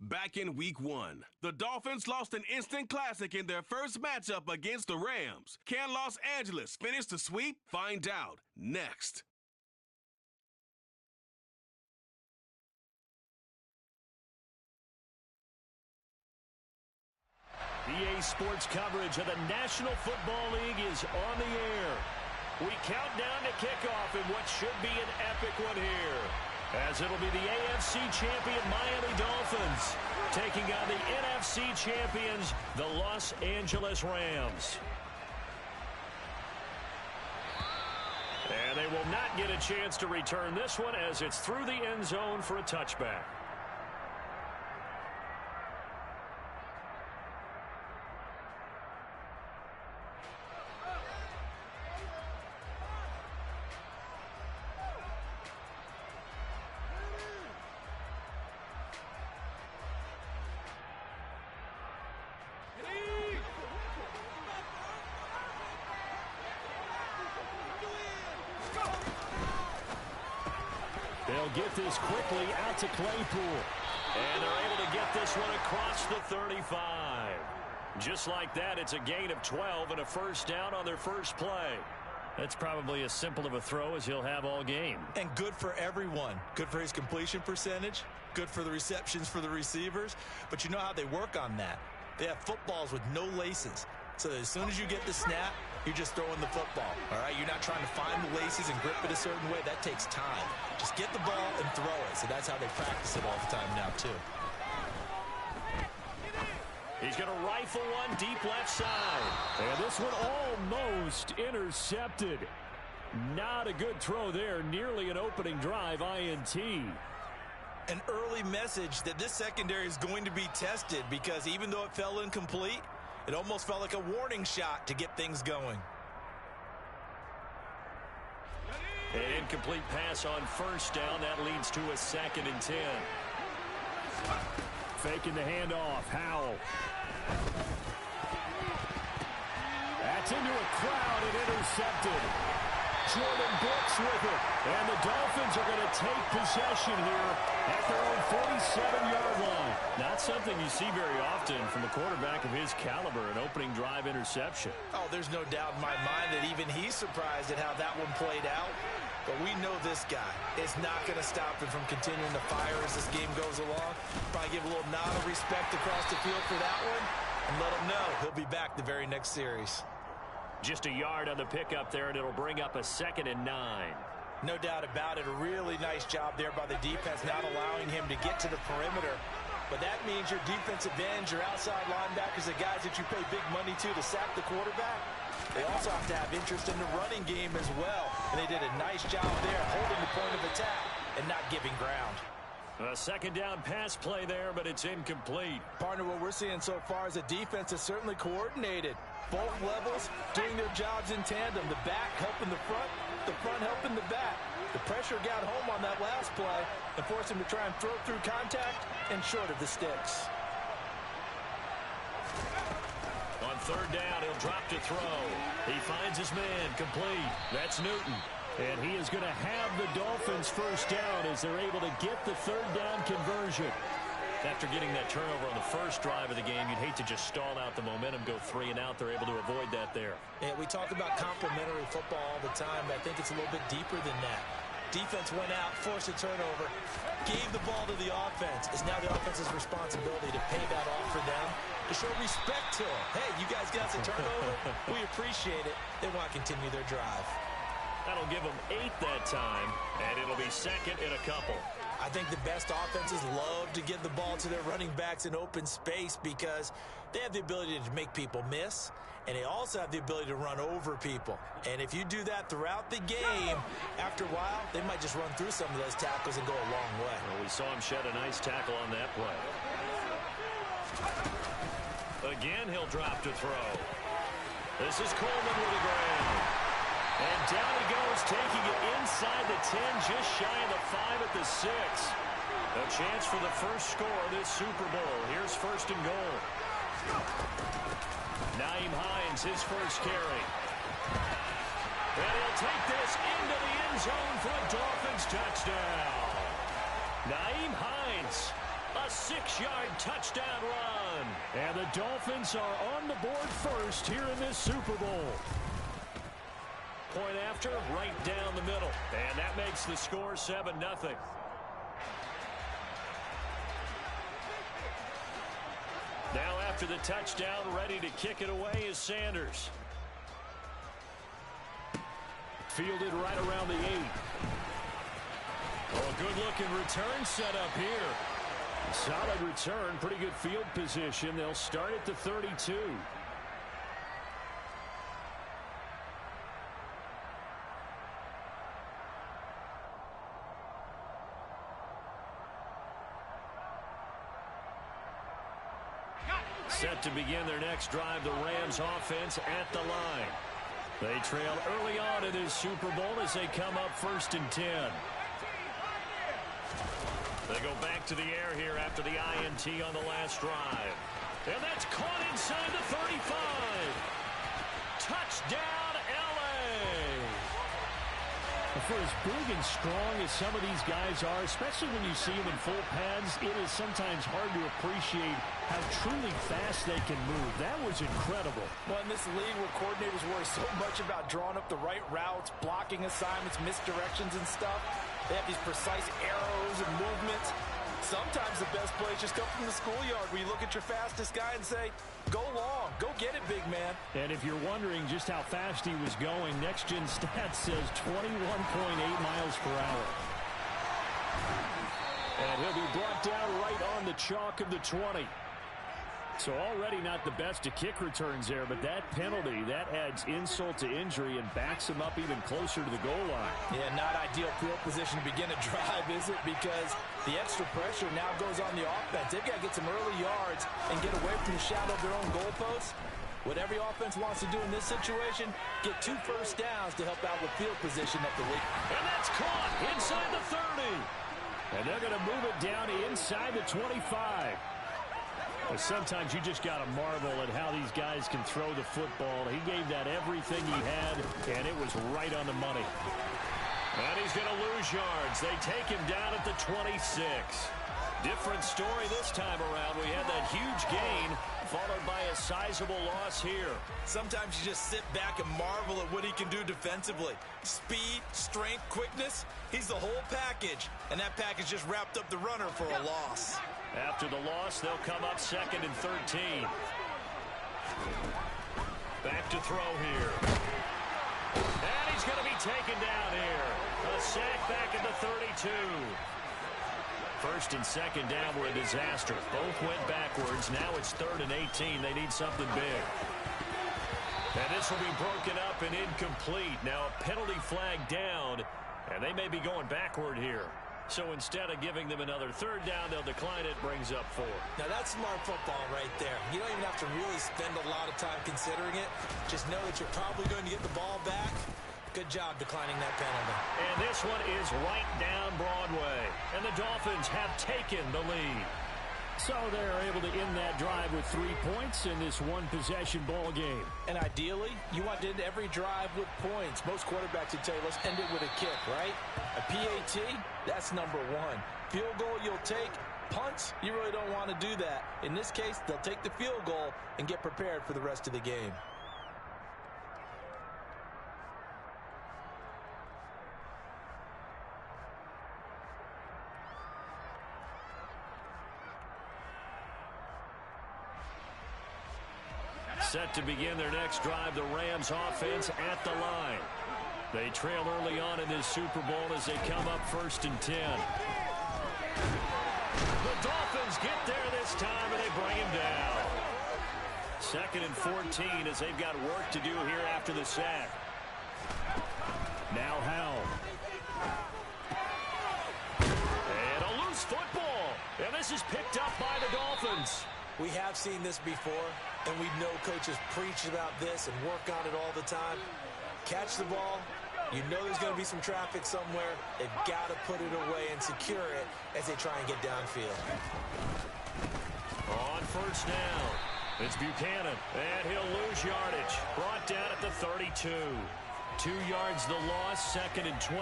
Back in Week 1, the Dolphins lost an instant classic in their first matchup against the Rams. Can Los Angeles finish the sweep? Find out next. EA Sports coverage of the National Football League is on the air. We count down to kickoff in what should be an epic one here, as it'll be the AFC champion Miami Dolphins taking on the NFC champions, the Los Angeles Rams. And they will not get a chance to return this one as it's through the end zone for a touchback. They'll get this quickly out to Claypool. And they're able to get this one across the 35. Just like that, it's a gain of 12 and a first down on their first play. That's probably as simple of a throw as he'll have all game. And good for everyone. Good for his completion percentage. Good for the receptions for the receivers. But you know how they work on that. They have footballs with no laces. So that as soon as you get the snap, you're just throwing the football. All right, you're not trying to find the laces and grip it a certain way. That takes time. Just get the ball and throw it. So that's how they practice it all the time now, too. He's going to rifle one deep left side. And this one almost intercepted. Not a good throw there. Nearly an opening drive, INT. An early message that this secondary is going to be tested, because even though it fell incomplete, it almost felt like a warning shot to get things going. An incomplete pass on first down. That leads to a 2nd and 10. Faking the handoff. Howell. That's into a crowd and intercepted. Jordan Brooks with it. And the Dolphins are going to take possession here at their own 47-yard line. Not something you see very often from a quarterback of his caliber, an opening drive interception. Oh, there's no doubt in my mind that even he's surprised at how that one played out. But we know this guy is not going to stop him from continuing to fire as this game goes along. Probably give a little nod of respect across the field for that one and let him know he'll be back the very next series. Just a yard on the pickup there, and it'll bring up a 2nd and 9. No doubt about it. A really nice job there by the defense, not allowing him to get to the perimeter. But that means your defensive ends, your outside linebackers, the guys that you pay big money to sack the quarterback, they also have to have interest in the running game as well. And they did a nice job there holding the point of attack and not giving ground. A 2nd down pass play there, but it's incomplete. Partner, what we're seeing so far is the defense is certainly coordinated. Both levels doing their jobs in tandem. The back helping the front helping the back. The pressure got home on that last play and forced him to try and throw through contact and short of the sticks. On 3rd down, he'll drop to throw. He finds his man, complete. That's Newton. And he is going to have the Dolphins first down as they're able to get the 3rd down conversion. After getting that turnover on the first drive of the game, you'd hate to just stall out the momentum, go 3 and out. They're able to avoid that there. Yeah, we talk about complementary football all the time, but I think it's a little bit deeper than that. Defense went out, forced a turnover, gave the ball to the offense. It's now the offense's responsibility to pay that off for them, to show respect to them. Hey, you guys got the turnover. We appreciate it. They want to continue their drive. That'll give them 8 that time, and it'll be 2nd and a couple. I think the best offenses love to get the ball to their running backs in open space because they have the ability to make people miss, and they also have the ability to run over people. And if you do that throughout the game, after a while, they might just run through some of those tackles and go a long way. Well, we saw him shed a nice tackle on that play. Again, he'll drop to throw. This is Coleman with the ground. And down he goes, taking it inside the 10, just shy of the 5 at the 6. A chance for the first score of this Super Bowl. Here's 1st and goal. Nyheim Hines, his first carry. And he'll take this into the end zone for a Dolphins touchdown. Nyheim Hines A 6-yard touchdown run. And the Dolphins are on the board first here in this Super Bowl. Point after, right down the middle. And that makes the score 7-0. Now after the touchdown, ready to kick it away is Sanders. Fielded right around the 8. Oh, a good-looking return set up here. Solid return, pretty good field position. They'll start at the 32. Set to begin their next drive, the Rams offense at the line. They trail early on in this Super Bowl as they come up 1st and 10. They go back to the air here after the INT on the last drive. And that's caught inside the 35. Touchdown, L.A. For as big and strong as some of these guys are, especially when you see them in full pads, it is sometimes hard to appreciate how truly fast they can move. That was incredible. Well, in this league where coordinators worry so much about drawing up the right routes, blocking assignments, misdirections and stuff, they have these precise arrows and movements. Sometimes the best plays just come from the schoolyard where you look at your fastest guy and say, go long, go get it, big man. And if you're wondering just how fast he was going, Next Gen Stats says 21.8 miles per hour. And he'll be brought down right on the chalk of the 20. So already not the best of kick returns there, but that penalty, that adds insult to injury and backs him up even closer to the goal line. Yeah, not ideal field position to begin a drive, is it? Because the extra pressure now goes on the offense. They've got to get some early yards and get away from the shadow of their own goalposts. What every offense wants to do in this situation, get 2 first downs to help out with field position at the league. And that's caught inside the 30. And they're going to move it down to inside the 25. But sometimes you just got to marvel at how these guys can throw the football. He gave that everything he had, and it was right on the money. And he's going to lose yards. They take him down at the 26. Different story this time around. We had that huge gain, followed by a sizable loss here. Sometimes you just sit back and marvel at what he can do defensively. Speed, strength, quickness, he's the whole package. And that package just wrapped up the runner for a loss. After the loss, they'll come up 2nd and 13. Back to throw here. And he's going to be taken down here. A sack back at the 32. 1st and 2nd down were a disaster. Both went backwards. Now it's 3rd and 18. They need something big. And this will be broken up and incomplete. Now a penalty flag down, and they may be going backward here. So instead of giving them another 3rd down, they'll decline it. Brings up 4. Now that's smart football right there. You don't even have to really spend a lot of time considering it. Just know that you're probably going to get the ball back. Good job declining that penalty. And this one is right down Broadway. And the Dolphins have taken the lead. So they're able to end that drive with 3 points in this one-possession ball game. And ideally, you want to end every drive with points. Most quarterbacks would tell you, let's end it with a kick, right? A PAT, that's number 1. Field goal you'll take. Punts, you really don't want to do that. In this case, they'll take the field goal and get prepared for the rest of the game. Set to begin their next drive, the Rams offense at the line. They trail early on in this Super Bowl as they come up 1st and 10. The Dolphins get there this time, and they bring him down. 2nd and 14 as they've got work to do here after the sack. Now Howell. And a loose football. And this is picked up by the Dolphins. We have seen this before, and we know coaches preach about this and work on it all the time. Catch the ball. You know there's going to be some traffic somewhere. They've got to put it away and secure it as they try and get downfield. On 1st down, it's Buchanan, and he'll lose yardage. Brought down at the 32. 2 yards the loss, 2nd and 12.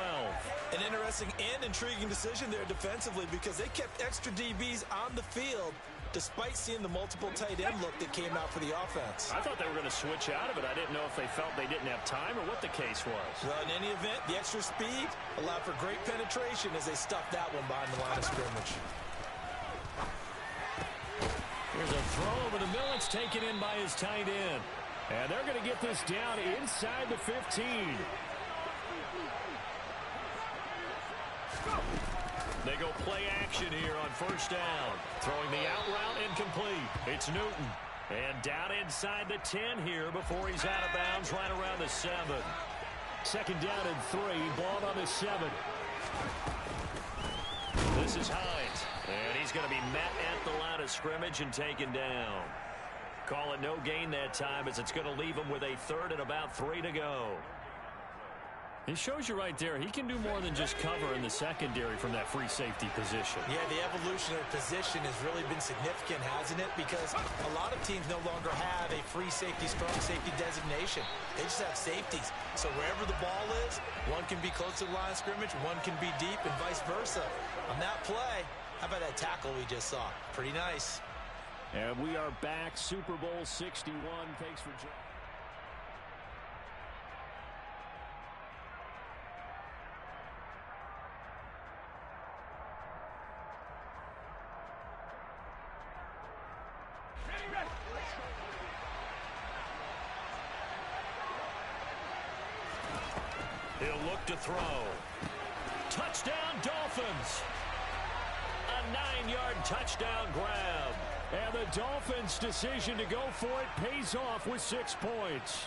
An interesting and intriguing decision there defensively because they kept extra DBs on the field despite seeing the multiple tight end look that came out for the offense. I thought they were going to switch out of it. I didn't know if they felt they didn't have time or what the case was. Well, in any event, the extra speed allowed for great penetration as they stuffed that one behind the line of scrimmage. Here's a throw over the middle. It's taken in by his tight end. And they're going to get this down inside the 15. They go play action here on first down. Throwing the out route incomplete. It's Newton. And down inside the 10 here before he's out of bounds right around the 7. 2nd down and 3. Ball on the 7. This is Hines. And he's going to be met at the line of scrimmage and taken down. Call it no gain that time as it's going to leave him with a 3rd and about 3 to go. He shows you right there, he can do more than just cover in the secondary from that free safety position. Yeah, the evolution of position has really been significant, hasn't it? Because a lot of teams no longer have a free safety, strong safety designation. They just have safeties. So wherever the ball is, one can be close to the line of scrimmage, one can be deep, and vice versa. On that play, how about that tackle we just saw? Pretty nice. And we are back, Super Bowl 61. Thanks for joining. He'll look to throw. Touchdown, Dolphins. A 9-yard touchdown grab. And the Dolphins' decision to go for it pays off with 6 points.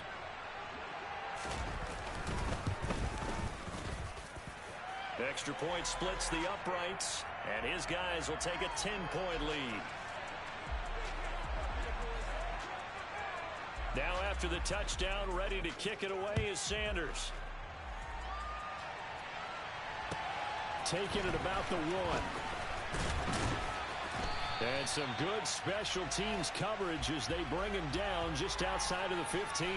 Extra point splits the uprights, and his guys will take a 10-point lead. Now after the touchdown, ready to kick it away is Sanders. Taking it about the 1. And some good special teams coverage as they bring him down just outside of the 15.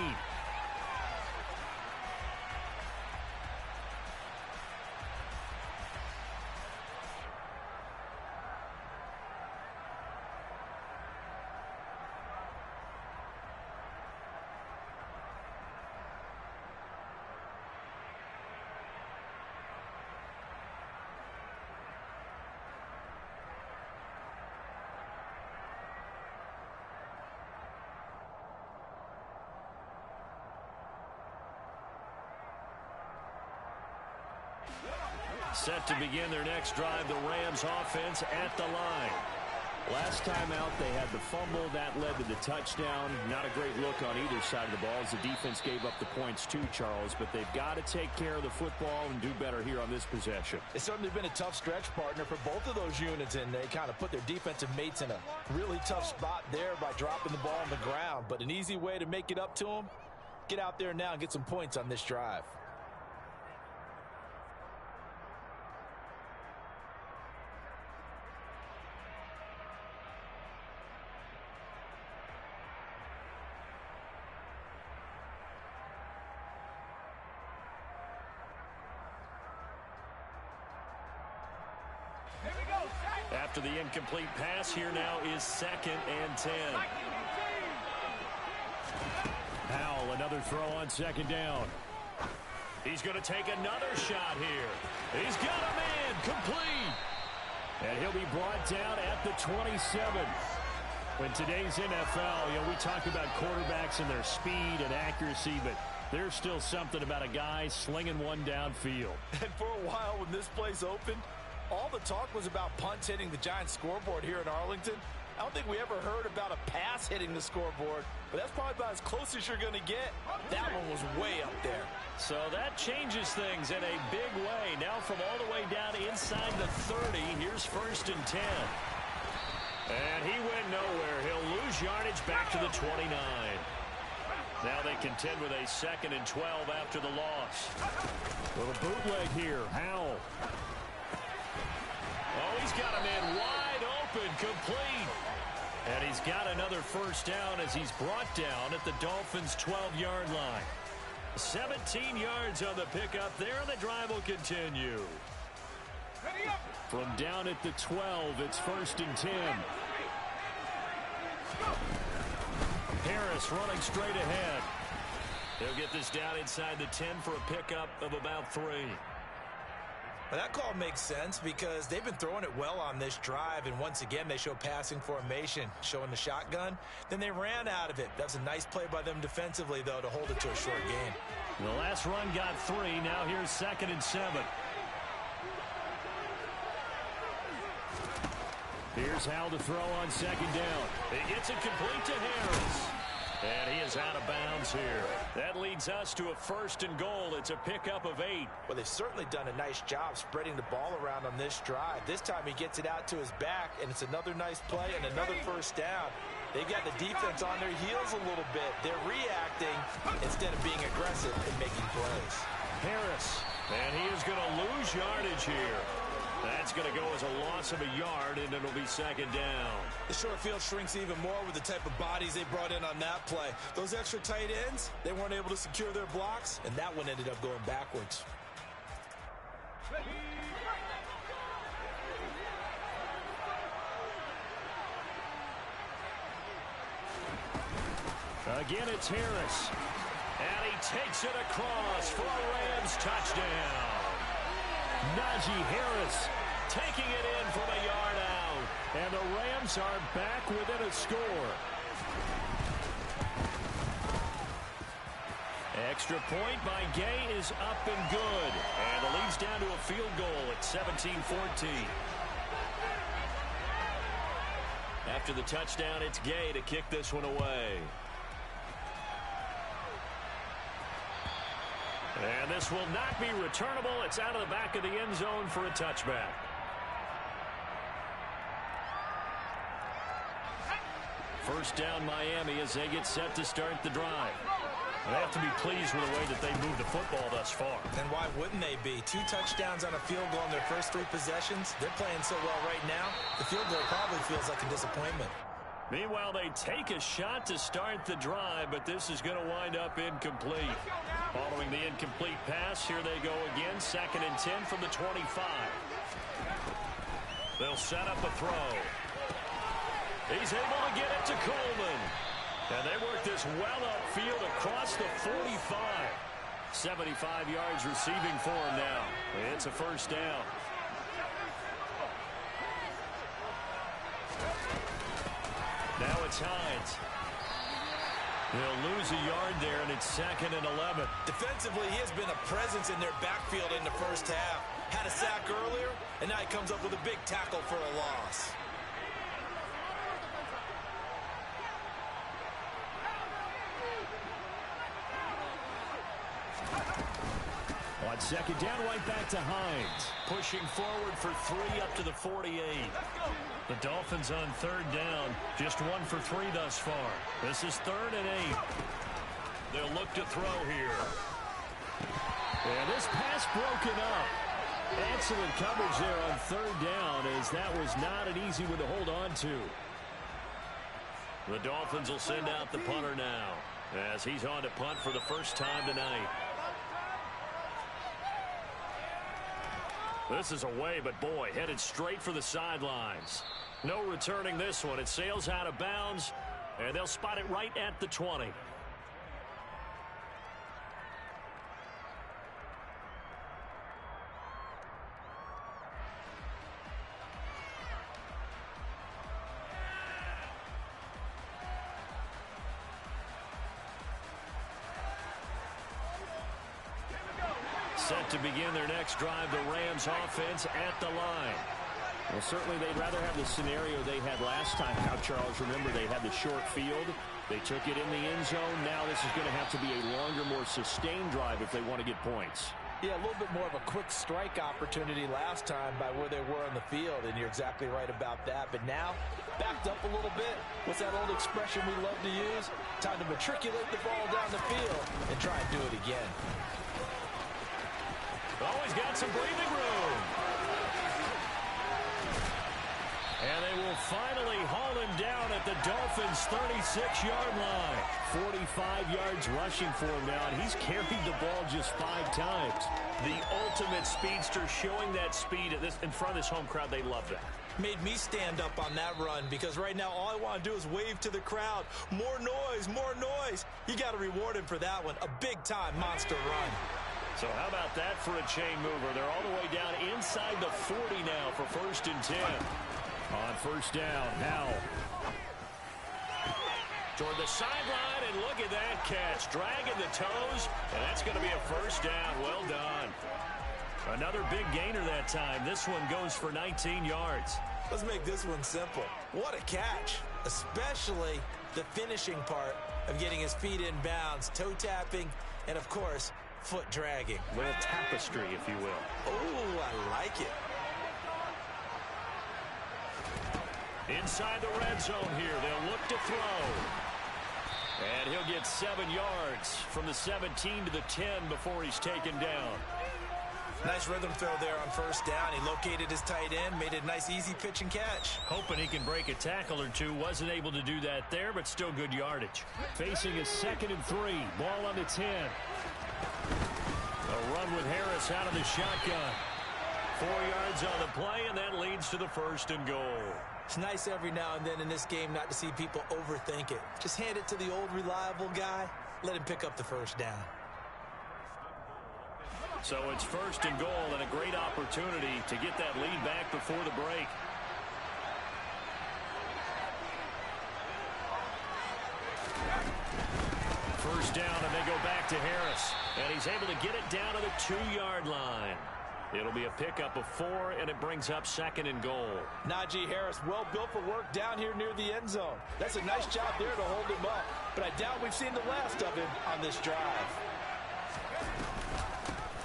Set to begin their next drive, the Rams offense at the line. Last time out, they had the fumble. That led to the touchdown. Not a great look on either side of the ball as the defense gave up the points too, Charles. But they've got to take care of the football and do better here on this possession. It's certainly been a tough stretch, partner, for both of those units, and they kind of put their defensive mates in a really tough spot there by dropping the ball on the ground. But an easy way to make it up to them, get out there now and get some points on this drive. After the incomplete pass, here now is 2nd and 10. Powell, another throw on 2nd down. He's going to take another shot here. He's got a man complete. And he'll be brought down at the 27. In today's NFL, we talk about quarterbacks and their speed and accuracy, but there's still something about a guy slinging one downfield. And for a while when this place opened, all the talk was about punts hitting the Giants scoreboard here in Arlington. I don't think we ever heard about a pass hitting the scoreboard, but that's probably about as close as you're going to get. That one was way up there. So that changes things in a big way. Now from all the way down inside the 30, here's 1st and 10. And he went nowhere. He'll lose yardage back to the 29. Now they contend with a 2nd and 12 after the loss. Little bootleg here. Howell. Oh, he's got a man wide open, complete. And he's got another 1st down as he's brought down at the Dolphins' 12-yard line. 17 yards on the pickup there, and the drive will continue. From down at the 12, it's 1st and 10. Harris running straight ahead. He'll get this down inside the 10 for a pickup of about 3. Well, that call makes sense because they've been throwing it well on this drive, and once again they show passing formation, showing the shotgun. Then they ran out of it. That's a nice play by them defensively, though, to hold it to a short game. The last run got 3. Now here's 2nd and 7. Here's Hal to throw on 2nd down. He gets it complete to Harris. And he is out of bounds here. That leads us to a 1st and goal. It's a pickup of 8. Well, they've certainly done a nice job spreading the ball around on this drive. This time he gets it out to his back, and it's another nice play and another 1st down. They've got the defense on their heels a little bit. They're reacting instead of being aggressive and making plays. Harris, and he is going to lose yardage here. That's going to go as a loss of a yard, and it'll be 2nd down. The short field shrinks even more with the type of bodies they brought in on that play. Those extra tight ends, they weren't able to secure their blocks, and that one ended up going backwards. Again, it's Harris. And he takes it across for a Rams touchdown. Najee Harris taking it in from a yard out. And the Rams are back within a score. Extra point by Gay is up and good. And the lead's down to a field goal at 17-14. After the touchdown, it's Gay to kick this one away. And this will not be returnable. It's out of the back of the end zone for a touchback. First down Miami as they get set to start the drive. They have to be pleased with the way that they moved the football thus far. And why wouldn't they be? 2 touchdowns on a field goal in their first 3 possessions. They're playing so well right now, the field goal probably feels like a disappointment. Meanwhile, they take a shot to start the drive, but this is going to wind up incomplete. Following the incomplete pass, here they go again. 2nd and 10 from the 25. They'll set up a throw. He's able to get it to Coleman. And they work this well upfield across the 45. 75 yards receiving for him now. It's a 1st down. Now it's Hines. They'll lose a yard there, and it's 2nd and 11. Defensively, he has been a presence in their backfield in the first half. Had a sack earlier, and now he comes up with a big tackle for a loss. On 2nd down, right back to Hines. Pushing forward for 3 up to the 48. The Dolphins on 3rd down. Just 1 for 3 thus far. This is 3rd and 8. They'll look to throw here. And this pass broken up. Excellent coverage there on 3rd down, as that was not an easy one to hold on to. The Dolphins will send out the punter now, as he's on to punt for the first time tonight. This is away, but boy, headed straight for the sidelines. No returning this one. It sails out of bounds, and they'll spot it right at the 20. Set to begin their next drive, the Rams offense at the line. Well, certainly they'd rather have the scenario they had last time out, Charles. Remember, they had the short field. They took it in the end zone. Now this is going to have to be a longer, more sustained drive if they want to get points. Yeah, a little bit more of a quick strike opportunity last time by where they were on the field, and you're exactly right about that. But now, backed up a little bit. What's that old expression we love to use? Time to matriculate the ball down the field and try and do it again. Always got some breathing room. And they will finally haul him down at the Dolphins' his 36-yard line. 45 yards rushing for him now, and he's carried the ball just 5 times. The ultimate speedster, showing that speed in front of this home crowd. They love that. Made me stand up on that run because right now all I want to do is wave to the crowd. More noise, more noise. You got to reward him for that one. A big-time monster run. So how about that for a chain mover? They're all the way down inside the 40 now for 1st and 10. On 1st down, Howell. Toward the sideline, and look at that catch. Dragging the toes, and that's going to be a 1st down. Well done. Another big gainer that time. This one goes for 19 yards. Let's make this one simple. What a catch, especially the finishing part of getting his feet in bounds, toe tapping, and of course, foot dragging. A little tapestry, if you will. Oh, I like it. Inside the red zone here, they'll look to throw. And he'll get 7 yards from the 17 to the 10 before he's taken down. Nice rhythm throw there on 1st down. He located his tight end, made it a nice, easy pitch and catch. Hoping he can break a tackle or two. Wasn't able to do that there, but still good yardage. Facing a 2nd and 3. Ball on the 10. A run with Harris out of the shotgun. 4 yards on the play, and that leads to the 1st and goal. It's nice every now and then in this game not to see people overthink it. Just hand it to the old reliable guy. Let him pick up the 1st down. So it's 1st and goal, and a great opportunity to get that lead back before the break. First down, and they go back to Harris. And he's able to get it down to the 2-yard line. It'll be a pickup of 4, and it brings up 2nd and goal. Najee Harris, well built for work down here near the end zone. That's a nice job there to hold him up. But I doubt we've seen the last of him on this drive.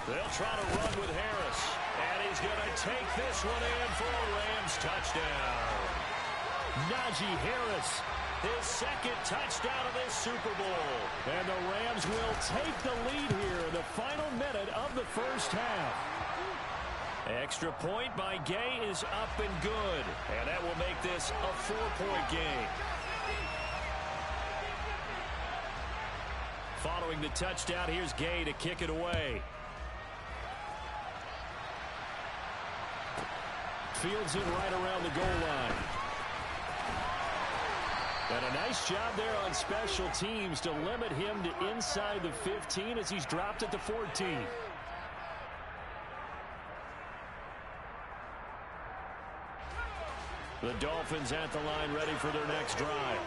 They'll try to run with Harris. And he's going to take this one in for a Rams touchdown. Najee Harris, his 2nd touchdown of this Super Bowl. And the Rams will take the lead here in the final minute of the 1st half. Extra point by Gay is up and good. And that will make this a 4-point game. Following the touchdown, here's Gay to kick it away. Fields it right around the goal line. And a nice job there on special teams to limit him to inside the 15 as he's dropped at the 14. The Dolphins at the line ready for their next drive.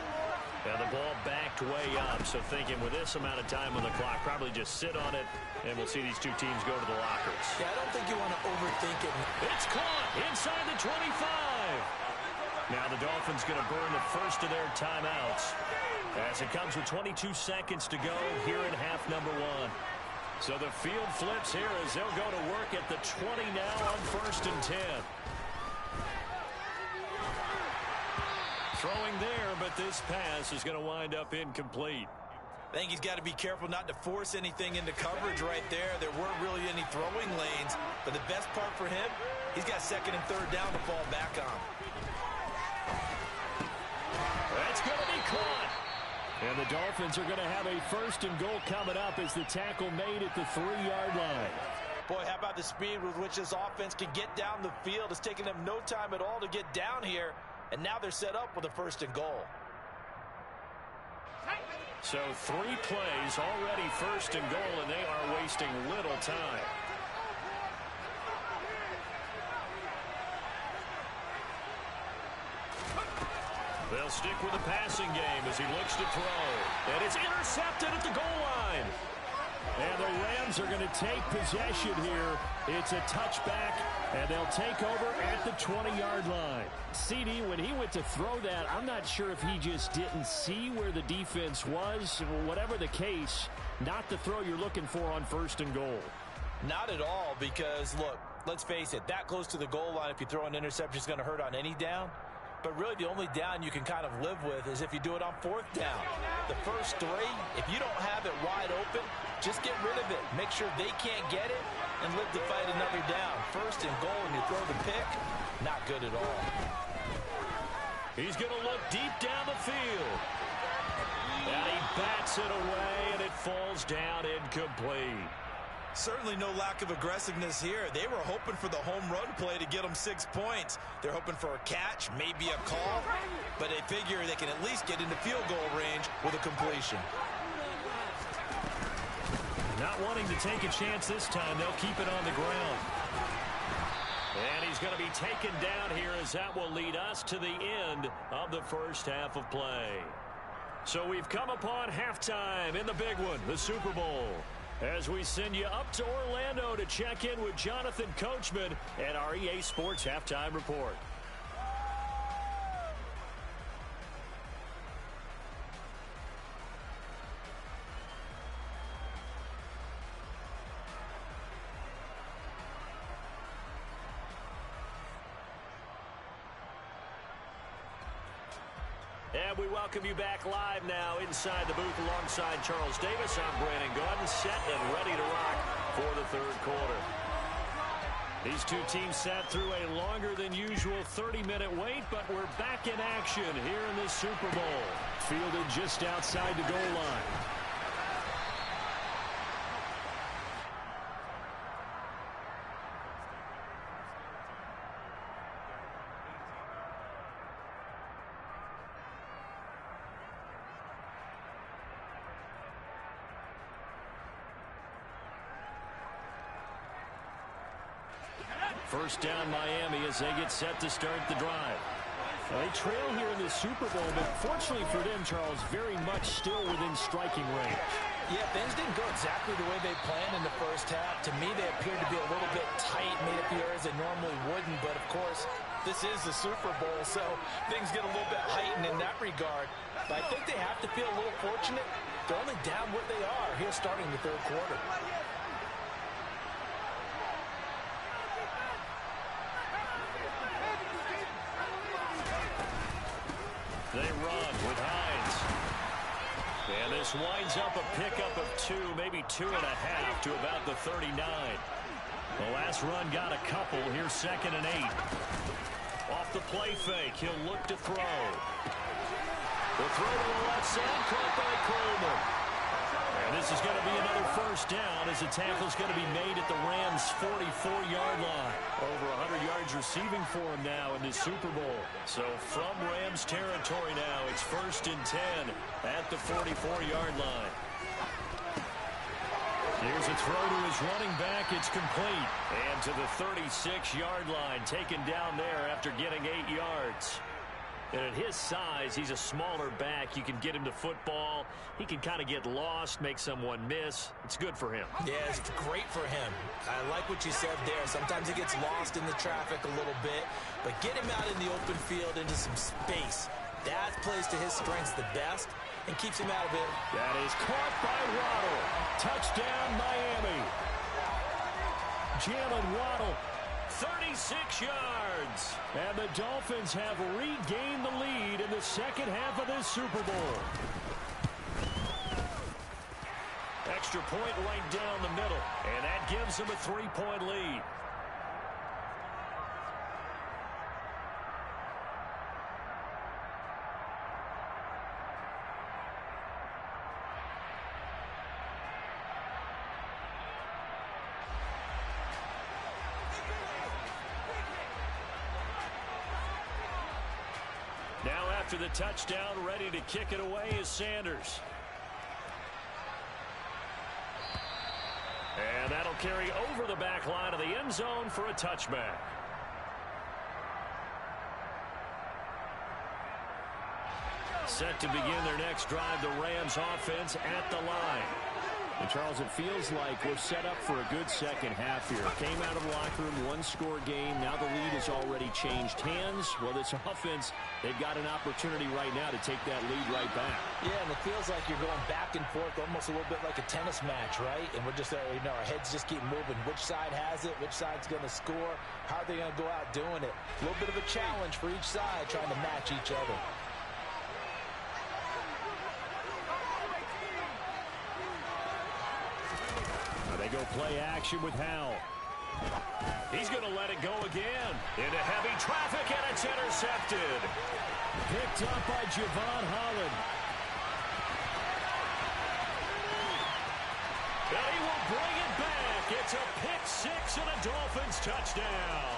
And the ball backed way up, so thinking with this amount of time on the clock, probably just sit on it, and we'll see these two teams go to the lockers. Yeah, I don't think you want to overthink it. It's caught inside the 25. Now the Dolphins going to burn the first of their timeouts as it comes with 22 seconds to go here in half number 1. So the field flips here as they'll go to work at the 20 now on 1st and 10. Throwing there, but this pass is going to wind up incomplete. I think he's got to be careful not to force anything into coverage right there. There weren't really any throwing lanes, but the best part for him, he's got 2nd and 3rd down to fall back on. That's going to be caught. And the Dolphins are going to have a 1st and goal coming up as the tackle made at the 3-yard line. Boy, how about the speed with which this offense can get down the field? It's taken them no time at all to get down here. And now they're set up with a 1st and goal. So 3 plays already 1st and goal, and they are wasting little time. They'll stick with the passing game as he looks to throw. And it's intercepted at the goal line. And the Rams are going to take possession here. It's a touchback, and they'll take over at the 20-yard line. CD, when he went to throw that, I'm not sure if he just didn't see where the defense was. Whatever the case, not the throw you're looking for on 1st and goal. Not at all, because, look, let's face it, that close to the goal line, if you throw an interception, is going to hurt on any down. But really, the only down you can kind of live with is if you do it on 4th down. The first 3, if you don't have it wide open, just get rid of it. Make sure they can't get it and live to fight another down. 1st and goal, and you throw the pick, not good at all. He's going to look deep down the field. Gets it away, and it falls down incomplete. Certainly no lack of aggressiveness here. They were hoping for the home run play to get them 6 points. They're hoping for a catch, maybe a call, but they figure they can at least get into field goal range with a completion. Not wanting to take a chance this time, they'll keep it on the ground. And he's going to be taken down here as that will lead us to the end of the first half of play. So we've come upon halftime in the big one, the Super Bowl. As we send you up to Orlando to check in with Jonathan Coachman and our EA Sports Halftime Report. And we welcome you back live now inside the booth alongside Charles Davis. I'm Brandon Gaudin, set and ready to rock for the third quarter. These two teams sat through a longer than usual 30-minute wait, but we're back in action here in the Super Bowl. Fielded just outside the goal line. First down Miami as they get set to start the drive. Well, they trail here in the Super Bowl, but fortunately for them, Charles, very much still within striking range. Yeah, things didn't go exactly the way they planned in the first half. To me, they appeared to be a little bit tight, made a few errors they normally wouldn't. But, of course, this is the Super Bowl, so things get a little bit heightened in that regard. But I think they have to feel a little fortunate. They're only down what they are here starting the third quarter. They run with Hines. And this winds up a pickup of 2, maybe 2.5 to about the 39. The last run got a couple. Here's 2nd and 8. Off the play fake, he'll look to throw. The throw to the left side, caught by Coleman. And this is going to be another first down as the tackle's going to be made at the Rams' 44-yard line. Over 100 yards receiving for him now in this Super Bowl. So from Rams territory now, it's 1st and 10 at the 44-yard line. Here's a throw to his running back. It's complete. And to the 36-yard line, taken down there after getting 8 yards. And at his size, he's a smaller back. You can get him to football. He can kind of get lost, make someone miss. It's good for him. Yeah, it's great for him. I like what you said there. Sometimes he gets lost in the traffic a little bit, but get him out in the open field into some space. That plays to his strengths the best and keeps him out of it. That is caught by Waddle. Touchdown, Miami. Jalen Waddle. 36 yards. And the Dolphins have regained the lead in the second half of this Super Bowl. Extra point right down the middle. And that gives them a 3-point lead. Now after the touchdown, ready to kick it away is Sanders. And that'll carry over the back line of the end zone for a touchback. Set to begin their next drive, the Rams offense at the line. And Charles, it feels like we're set up for a good second half here. Came out of the locker room, one-score game. Now the lead has already changed hands. Well, this offense, they've got an opportunity right now to take that lead right back. Yeah, and it feels like you're going back and forth, almost a little bit like a tennis match, right? And we're just, our heads just keep moving. Which side has it? Which side's going to score? How are they going to go out doing it? A little bit of a challenge for each side, trying to match each other. They go play action with Howell. He's going to let it go again. Into heavy traffic, and it's intercepted. Picked up by Javon Holland. bring it back. It's a pick-6 and a Dolphins touchdown.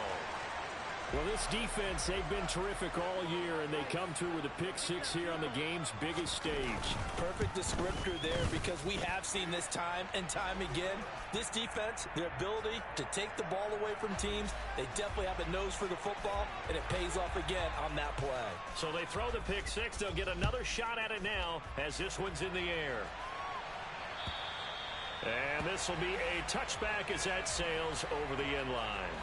Well, this defense, they've been terrific all year, and they come through with a pick-6 here on the game's biggest stage. Perfect descriptor there, because we have seen this time and time again. This defense, their ability to take the ball away from teams, they definitely have a nose for the football, and it pays off again on that play. So they throw the pick-6. They'll get another shot at it now as this one's in the air. And this will be a touchback as that sails over the end line.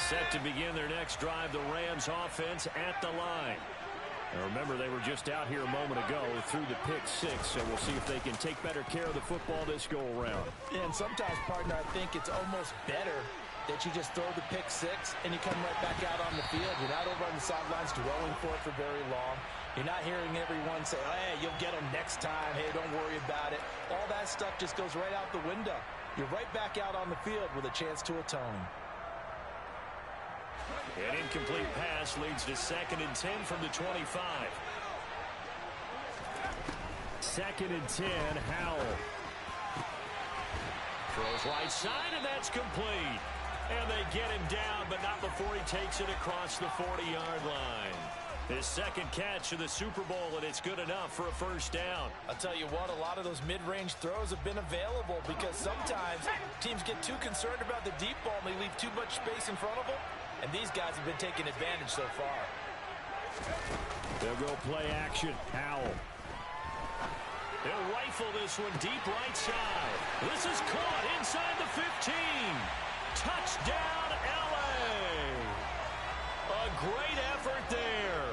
Set to begin their next drive, the Rams offense at the line. And remember, they were just out here a moment ago through the pick-6, so we'll see if they can take better care of the football this go-around. And sometimes, partner, I think it's almost better that you just throw the pick-6 and you come right back out on the field. You're not over on the sidelines dwelling for it for very long. You're not hearing everyone say, oh, hey, you'll get them next time. Hey, don't worry about it. All that stuff just goes right out the window. You're right back out on the field with a chance to atone. An incomplete pass leads to 2nd and 10 from the 25. 2nd and 10, Howell. Throws right side, and that's complete. And they get him down, but not before he takes it across the 40-yard line. His second catch of the Super Bowl, and it's good enough for a first down. I'll tell you what, a lot of those mid-range throws have been available because sometimes teams get too concerned about the deep ball and they leave too much space in front of them. And these guys have been taking advantage so far. They'll go play action. Howell. They'll rifle this one deep right side. This is caught inside the 15. Touchdown, L.A. A great effort there.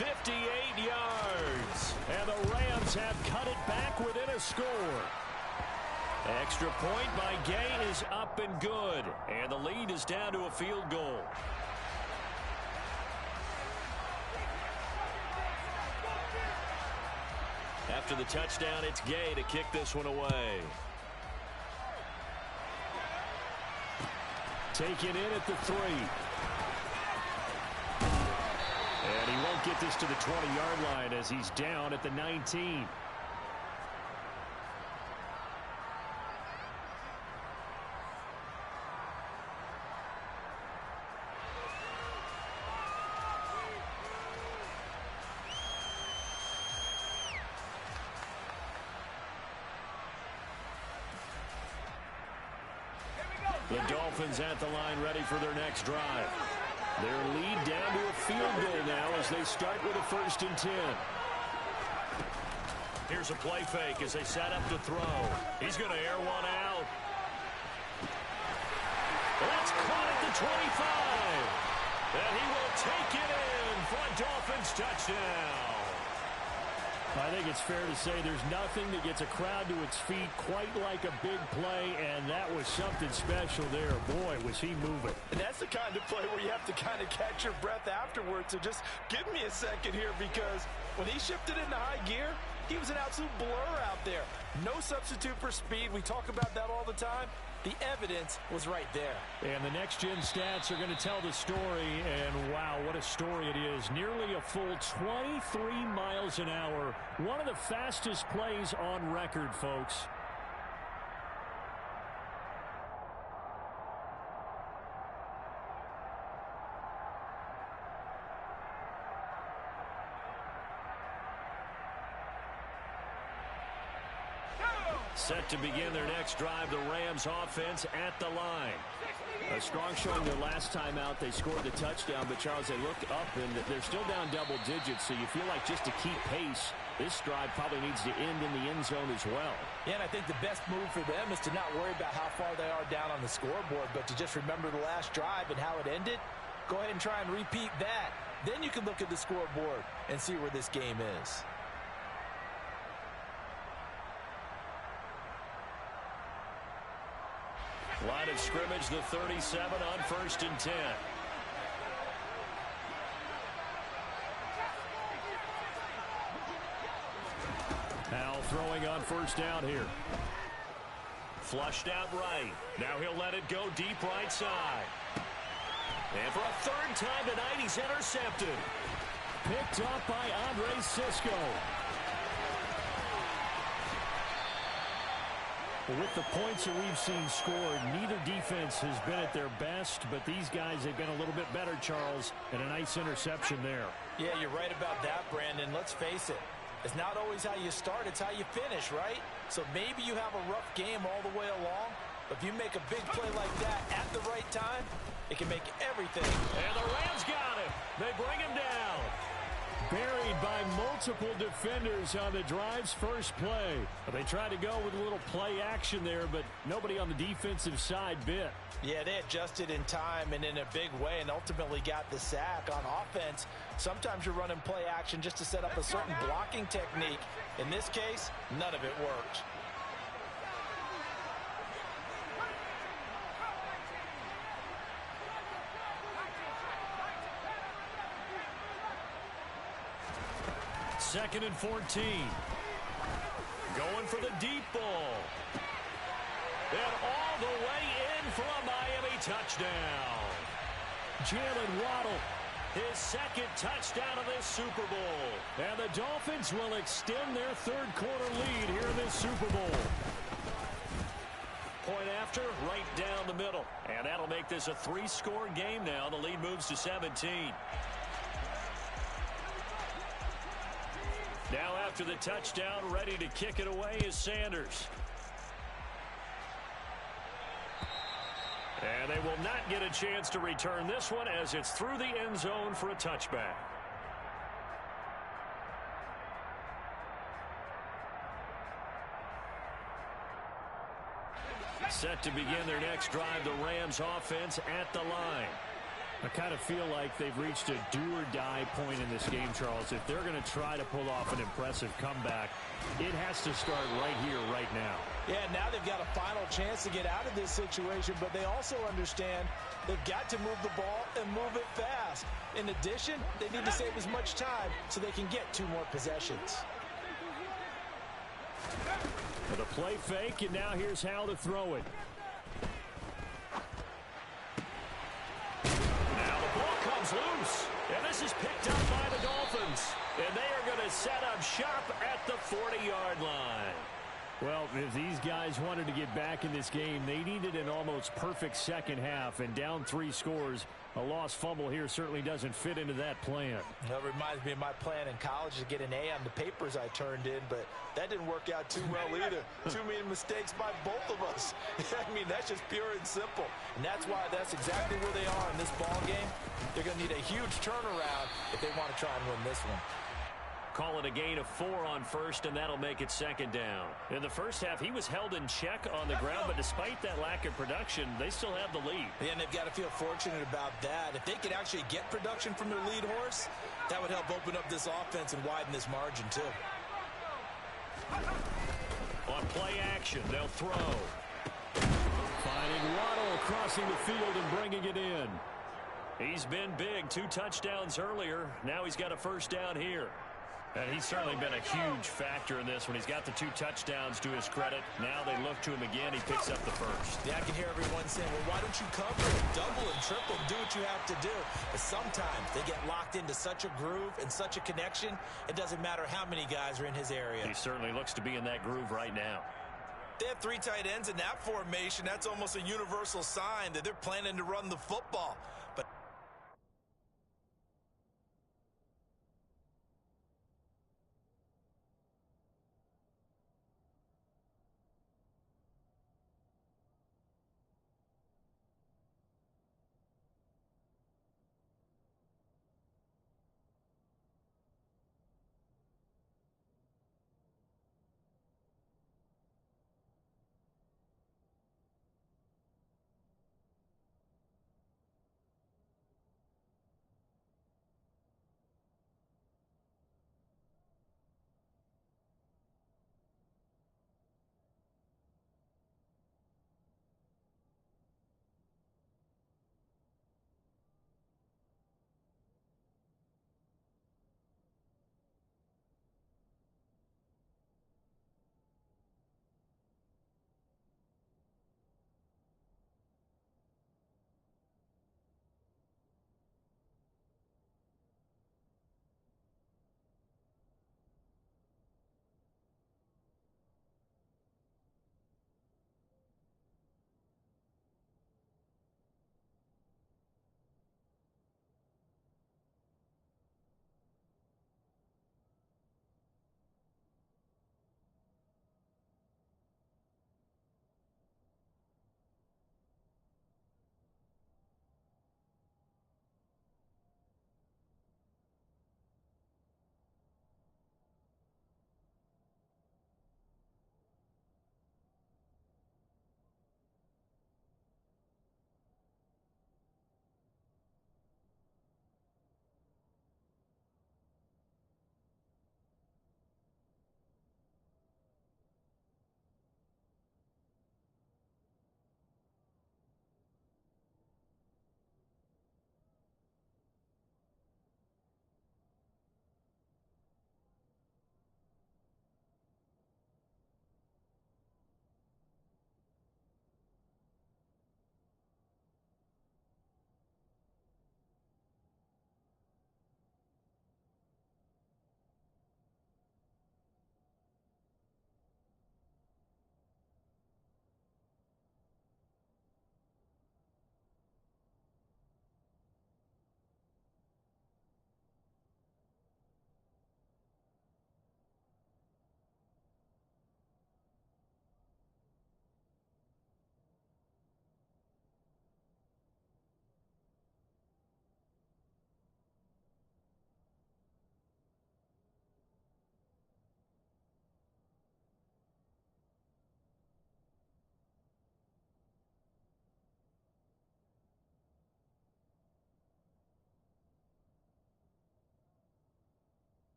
58 yards. And the Rams have cut it back within a score. Extra point by Gay is up and good. And the lead is down to a field goal. After the touchdown, it's Gay to kick this one away. Taken in at the 3. And he won't get this to the 20-yard line as he's down at the 19. The Dolphins at the line ready for their next drive. Their lead down to a field goal now as they start with a 1st and 10. Here's a play fake as they set up to throw. He's going to air one out. That's caught at the 25. And he will take it in for a Dolphins touchdown. I think it's fair to say there's nothing that gets a crowd to its feet quite like a big play, and that was something special there. Boy, was he moving. And that's the kind of play where you have to kind of catch your breath afterwards. So just give me a second here, because when he shifted into high gear, he was an absolute blur out there. No substitute for speed. We talk about that all the time. The evidence was right there. And the next-gen stats are going to tell the story, and wow, what a story it is. Nearly a full 23 miles an hour. One of the fastest plays on record, folks. Set to begin their next drive, the Rams offense at the line. A strong showing their last time out. They scored the touchdown, but Charles, they look up and they're still down double digits, so you feel like just to keep pace, this drive probably needs to end in the end zone as well. Yeah, and I think the best move for them is to not worry about how far they are down on the scoreboard, but to just remember the last drive and how it ended. Go ahead and try and repeat that. Then you can look at the scoreboard and see where this game is. Line of scrimmage, the 37 on 1st and 10. Howell throwing on 1st down here. Flushed out right. Now he'll let it go deep right side. And for a 3rd time tonight, he's intercepted. picked off by Andre Sisco. Well, with the points that we've seen scored, neither defense has been at their best, but these guys have been a little bit better, Charles, and a nice interception there. Yeah, you're right about that, Brandon. Let's face it. It's not always how you start, it's how you finish, right? So maybe you have a rough game all the way along, but if you make a big play like that at the right time, it can make everything. And the Rams got him. They bring him down. Buried by multiple defenders on the drive's first play. They tried to go with a little play action there, but nobody on the defensive side bit. Yeah, they adjusted in time and in a big way and ultimately got the sack. On offense, sometimes you're running play action just to set up a certain blocking technique. In this case, none of it worked. Second and 14. Going for the deep ball. And all the way in for a Miami touchdown. Jalen Waddle. His second touchdown of this Super Bowl. And the Dolphins will extend their third quarter lead here in this Super Bowl. Point after, right down the middle. And that'll make this a 3-score game now. The lead moves to 17. Now after the touchdown, ready to kick it away is Sanders. And they will not get a chance to return this one as it's through the end zone for a touchback. Set to begin their next drive, the Rams offense at the line. I kind of feel like they've reached a do-or-die point in this game, Charles. If they're going to try to pull off an impressive comeback, it has to start right here, right now. Yeah, now they've got a final chance to get out of this situation, but they also understand they've got to move the ball and move it fast. In addition, they need to save as much time so they can get 2 more possessions. With a play fake, and now here's how to throw it. Loose, and this is picked up by the Dolphins, and they are going to set up shop at the 40-yard line. Well, if these guys wanted to get back in this game, they needed an almost perfect second half, and down 3 scores, a lost fumble here certainly doesn't fit into that plan. That reminds me of my plan in college to get an A on the papers I turned in, but that didn't work out too well either. Too many mistakes by both of us. I mean, that's just pure and simple. And that's why that's exactly where they are in this ball game. They're going to need a huge turnaround if they want to try and win this one. Call it a gain of 4 on first, and that'll make it second down. In the first half, he was held in check on the ground, but despite that lack of production, they still have the lead. Yeah, and they've got to feel fortunate about that. If they could actually get production from their lead horse, that would help open up this offense and widen this margin, too. On play action, they'll throw. Finding Waddle crossing the field and bringing it in. He's been big, 2 touchdowns earlier. Now he's got a first down here. And he's certainly been a huge factor in this when he's got the 2 touchdowns to his credit. Now they look to him again. He picks up the first. Yeah, I can hear everyone saying, well, why don't you cover and double and triple and do what you have to do? But sometimes they get locked into such a groove and such a connection, it doesn't matter how many guys are in his area. He certainly looks to be in that groove right now. They have 3 tight ends in that formation. That's almost a universal sign that they're planning to run the football. But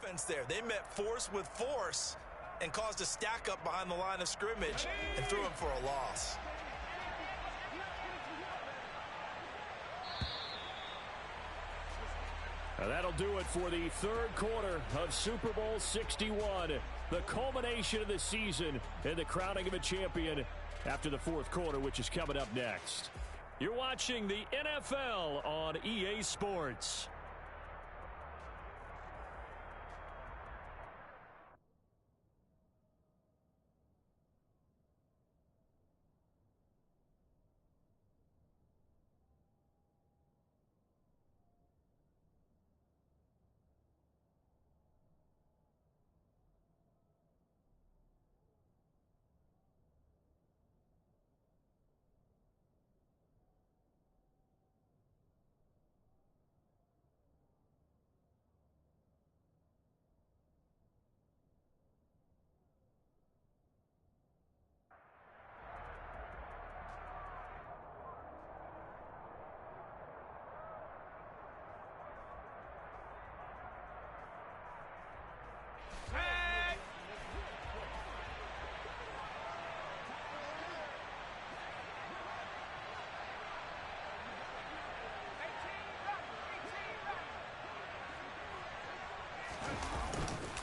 defense there. They met force with force and caused a stack up behind the line of scrimmage and threw him for a loss. And that'll do it for the third quarter of Super Bowl 61. The culmination of the season and the crowning of a champion after the fourth quarter, which is coming up next. You're watching the NFL on EA Sports.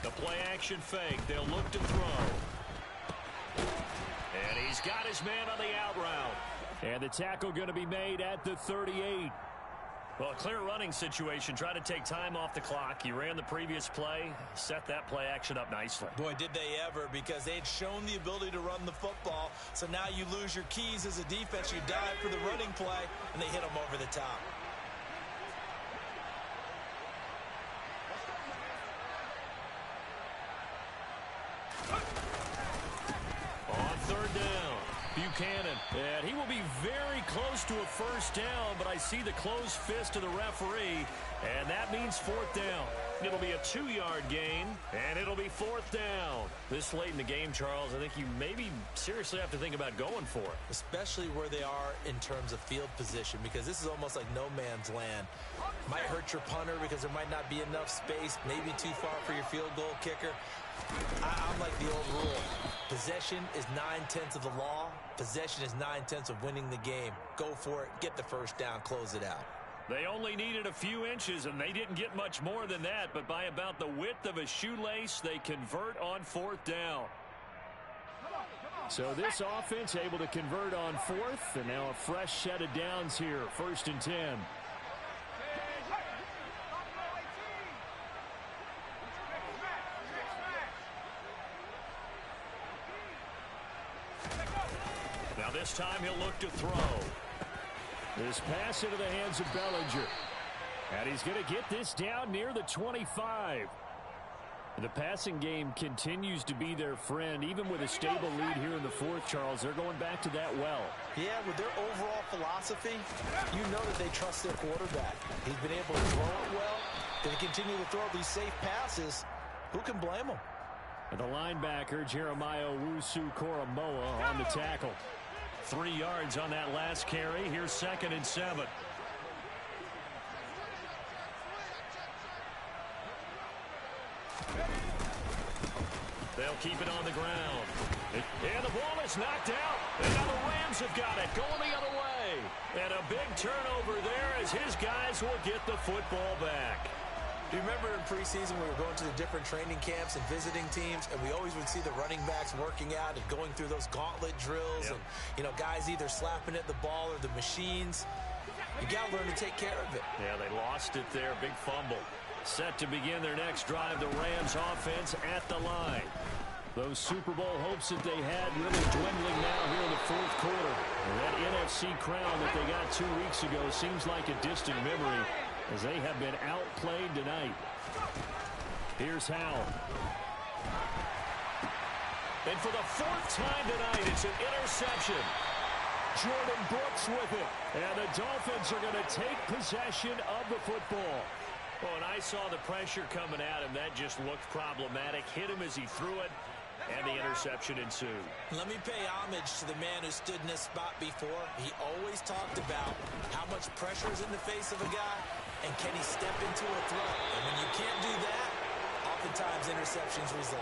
The play-action fake. They'll look to throw. And he's got his man on the out route. And the tackle going to be made at the 38. Well, a clear running situation. Try to take time off the clock. He ran the previous play, set that play action up nicely. Boy, did they ever, because they'd shown the ability to run the football. So now you lose your keys as a defense. You dive for the running play, and they hit him over the top. On third down, Buchanan. And he will be very close to a first down, but I see the closed fist of the referee, and that means fourth down. It'll be a 2-yard gain, and it'll be fourth down. This late in the game, Charles, I think you maybe seriously have to think about going for it. Especially where they are in terms of field position, because this is almost like no man's land. Might hurt your punter because there might not be enough space, maybe too far for your field goal kicker. I'm like the old rule. Possession is 9/10 of the law. Possession is 9/10 of winning the game. Go for it, get the first down, close it out. They only needed a few inches, and they didn't get much more than that, but by about the width of a shoelace, they convert on fourth down. So this offense able to convert on fourth, and now a fresh set of downs here, 1st and 10. Now this time he'll look to throw. This pass into the hands of Bellinger. And he's going to get this down near the 25. The passing game continues to be their friend. Even with a stable lead here in the fourth, Charles, they're going back to that well. Yeah, with their overall philosophy, you know that they trust their quarterback. He's been able to throw it well. They continue to throw these safe passes. Who can blame them? And the linebacker, Jeremiah Owusu-Koramoah, on the tackle. 3 yards on that last carry. Here's 2nd and 7. They'll keep it on the ground. And the ball is knocked out. And now the Rams have got it, going the other way. And a big turnover there as his guys will get the football back. Do you remember in preseason we were going to the different training camps and visiting teams, and we always would see the running backs working out and going through those gauntlet drills, and, you know, guys either slapping at the ball or the machines. You got to learn to take care of it. Yeah, they lost it there. Big fumble. Set to begin their next drive, the Rams offense at the line. Those Super Bowl hopes that they had really dwindling now here in the fourth quarter. And that NFC crown that they got 2 weeks ago seems like a distant memory, as they have been outplayed tonight. Here's Howell. And for the 4th time tonight, it's an interception. Jordan Brooks with it. And the Dolphins are going to take possession of the football. Oh, and I saw the pressure coming at him. That just looked problematic. Hit him as he threw it, and the interception ensued. Let me pay homage to the man who stood in this spot before. He always talked about how much pressure is in the face of a guy, and can he step into a throw. And when you can't do that, oftentimes interceptions result.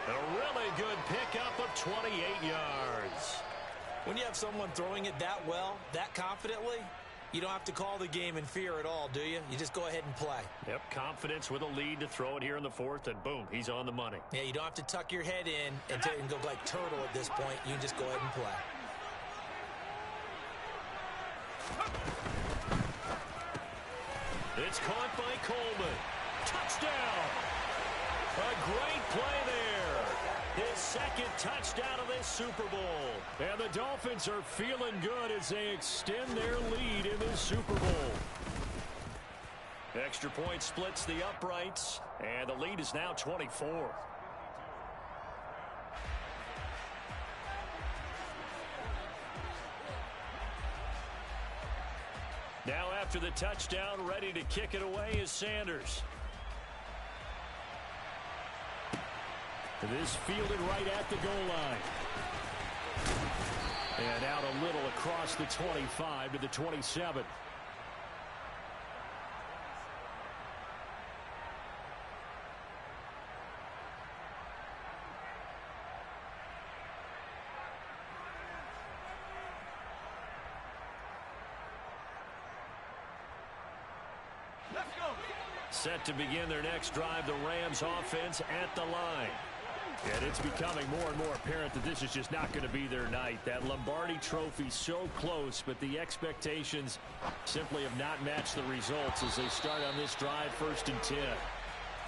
A really good pickup of 28 yards. When you have someone throwing it that well, that confidently, you don't have to call the game in fear at all, do you? You just go ahead and play. Yep, confidence with a lead to throw it here in the fourth, and boom, he's on the money. Yeah, you don't have to tuck your head in and go like turtle at this point. You can just go ahead and play. It's caught by Coleman. Touchdown! A great play there. His second touchdown of this Super Bowl. And the Dolphins are feeling good as they extend their lead in this Super Bowl. Extra point splits the uprights, and the lead is now 24. Now after the touchdown, ready to kick it away is Sanders. This fielded right at the goal line. And out a little across the 25 to the 27. Set to begin their next drive, the Rams offense at the line. And it's becoming more and more apparent that this is just not going to be their night. That Lombardi trophy so close, but the expectations simply have not matched the results as they start on this drive, 1st and 10.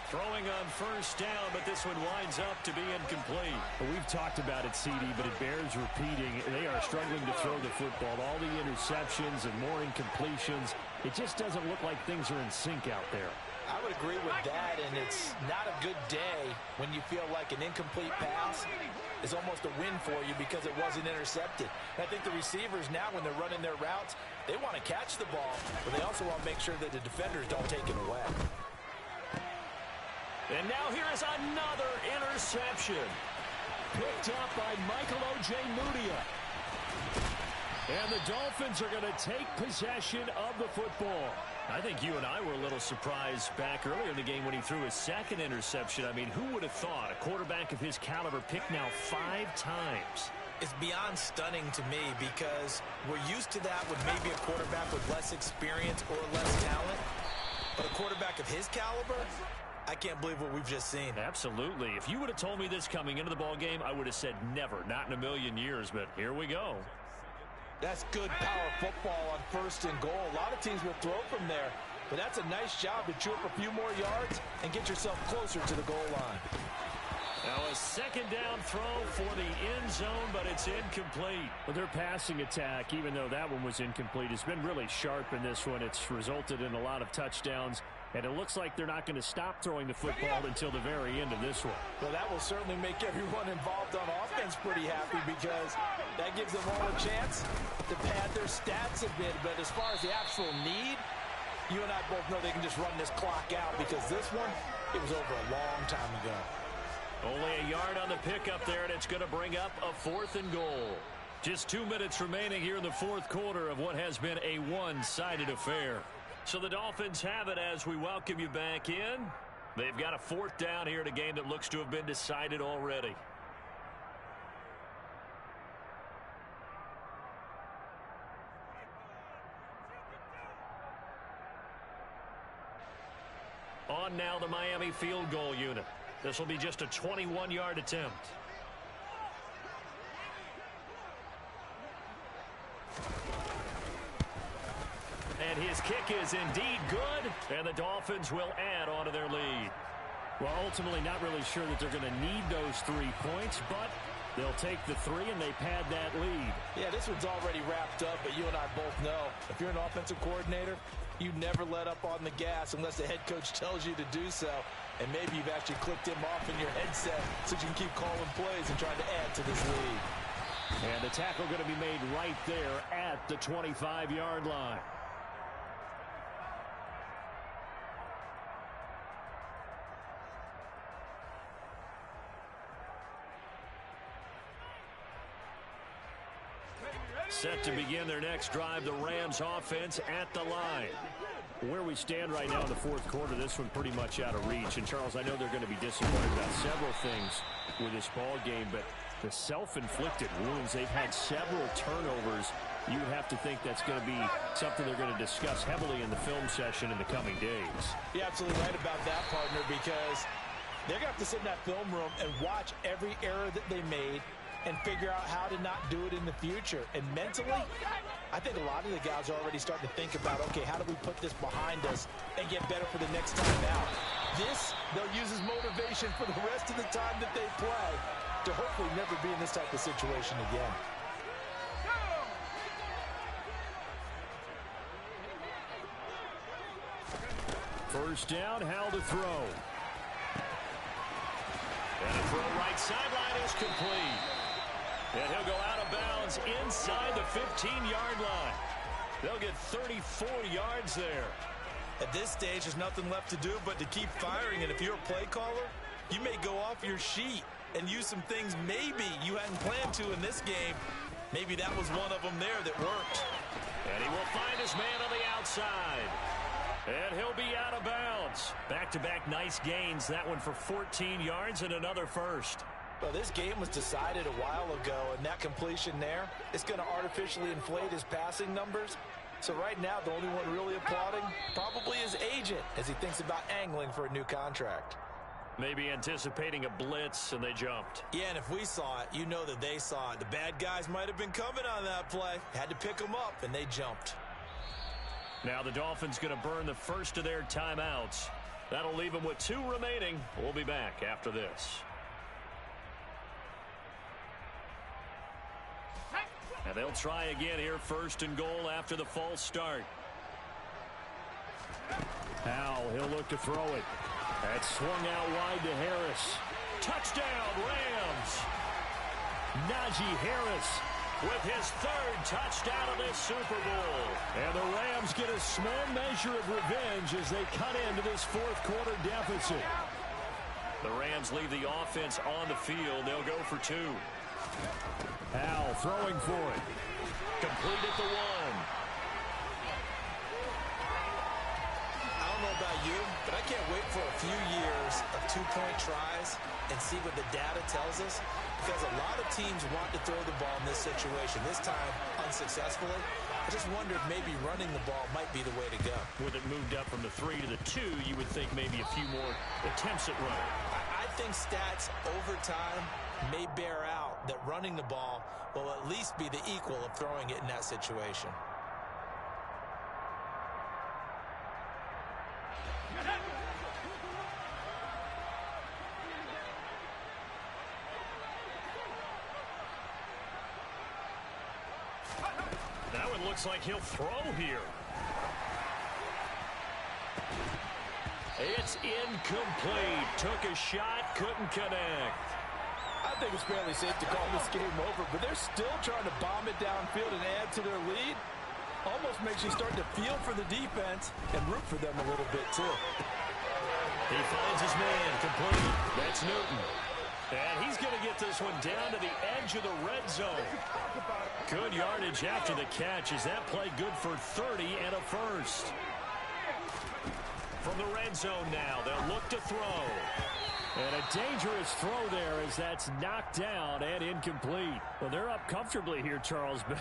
Throwing on first down, but this one winds up to be incomplete. Well, we've talked about it, CD, but it bears repeating. They are struggling to throw the football. All the interceptions and more incompletions. It just doesn't look like things are in sync out there. I would agree with that, and it's not a good day when you feel like an incomplete pass is almost a win for you because it wasn't intercepted. And I think the receivers now, when they're running their routes, they want to catch the ball, but they also want to make sure that the defenders don't take it away. And now here is another interception. Picked up by Michael O.J. Mudia. And the Dolphins are going to take possession of the football. I think you and I were a little surprised back earlier in the game when he threw his second interception. I mean, who would have thought a quarterback of his caliber picked now 5 times? It's beyond stunning to me because we're used to that with maybe a quarterback with less experience or less talent. But a quarterback of his caliber, I can't believe what we've just seen. Absolutely. If you would have told me this coming into the ball game, I would have said never, not in a million years. But here we go. That's good power football on 1st and goal. A lot of teams will throw from there, but that's a nice job to chew up a few more yards and get yourself closer to the goal line. Now a second down throw for the end zone, but it's incomplete. Well, their passing attack, even though that one was incomplete, has been really sharp in this one. It's resulted in a lot of touchdowns, and it looks like they're not going to stop throwing the football until the very end of this one. Well, that will certainly make everyone involved on offense pretty happy because that gives them all a chance to pad their stats a bit. But as far as the actual need, you and I both know they can just run this clock out because this one, it was over a long time ago. Only a yard on the pickup there, and it's going to bring up a 4th and goal. Just 2 minutes remaining here in the 4th quarter of what has been a one-sided affair. So the Dolphins have it as we welcome you back in. They've got a 4th down here in a game that looks to have been decided already. On now the Miami field goal unit. This will be just a 21-yard attempt. And his kick is indeed good, and the Dolphins will add on to their lead. Well, ultimately not really sure that they're going to need those 3 points, but they'll take the 3 and they pad that lead. Yeah, this one's already wrapped up, but you and I both know if you're an offensive coordinator, you never let up on the gas unless the head coach tells you to do so. And maybe you've actually clicked him off in your headset so you can keep calling plays and trying to add to this lead. And the tackle going to be made right there at the 25-yard line. Set to begin their next drive, the Rams offense at the line. Where we stand right now in the fourth quarter, this one pretty much out of reach. And, Charles, I know they're going to be disappointed about several things with this ball game, but the self-inflicted wounds, they've had several turnovers. You would have to think that's going to be something they're going to discuss heavily in the film session in the coming days. You're absolutely right about that, partner, because they're going to have to sit in that film room and watch every error that they made and figure out how to not do it in the future. And mentally, I think a lot of the guys are already starting to think about, okay, how do we put this behind us and get better for the next time out? This, they'll use as motivation for the rest of the time that they play to hopefully never be in this type of situation again. First down, Howell to throw. And a throw right sideline is complete. And he'll go out of bounds inside the 15-yard line. They'll get 34 yards there. At this stage, there's nothing left to do but to keep firing. And if you're a play caller, you may go off your sheet and use some things maybe you hadn't planned to in this game. Maybe that was one of them there that worked. And he will find his man on the outside. And he'll be out of bounds. Back-to-back nice gains. That one for 14 yards and another first. Well, this game was decided a while ago, and that completion there is going to artificially inflate his passing numbers. So right now, the only one really applauding probably his agent as he thinks about angling for a new contract. Maybe anticipating a blitz, and they jumped. Yeah, and if we saw it, you know that they saw it. The bad guys might have been coming on that play. Had to pick them up, and they jumped. Now the Dolphins going to burn the first of their timeouts. That'll leave them with 2 remaining. We'll be back after this. And they'll try again here, first and goal after the false start. Howell, he'll look to throw it. That's swung out wide to Harris. Touchdown, Rams! Najee Harris with his 3rd touchdown of this Super Bowl. And the Rams get a small measure of revenge as they cut into this fourth quarter deficit. The Rams leave the offense on the field. They'll go for 2. Howell throwing for it. Complete at the 1. I don't know about you, but I can't wait for a few years of 2-point tries and see what the data tells us, because a lot of teams want to throw the ball in this situation, this time unsuccessfully. I just wondered maybe running the ball might be the way to go. With it moved up from the 3 to the 2, you would think maybe a few more attempts at running. I think stats over time may bear out that running the ball will at least be the equal of throwing it in that situation. That one looks like he'll throw here. It's incomplete. Took a shot, couldn't connect. I think it's fairly safe to call this game over, but they're still trying to bomb it downfield and add to their lead. Almost makes you start to feel for the defense and root for them a little bit, too. He finds his man, complete. That's Newton. And he's going to get this one down to the edge of the red zone. Good yardage after the catch. Is that play good for 30 and a first? From the red zone now, they'll look to throw. And a dangerous throw there as that's knocked down and incomplete. Well, they're up comfortably here, Charles, but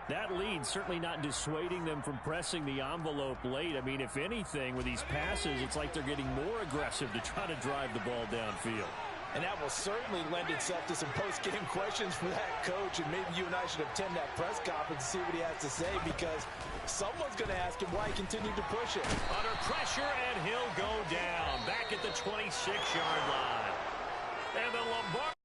that lead certainly not dissuading them from pressing the envelope late. I mean, if anything, with these passes, it's like they're getting more aggressive to try to drive the ball downfield. And that will certainly lend itself to some post-game questions for that coach, and maybe you and I should attend that press conference and see what he has to say, because someone's going to ask him why he continued to push it. Under pressure, and he'll go down back at the 26-yard line. And the Lombardi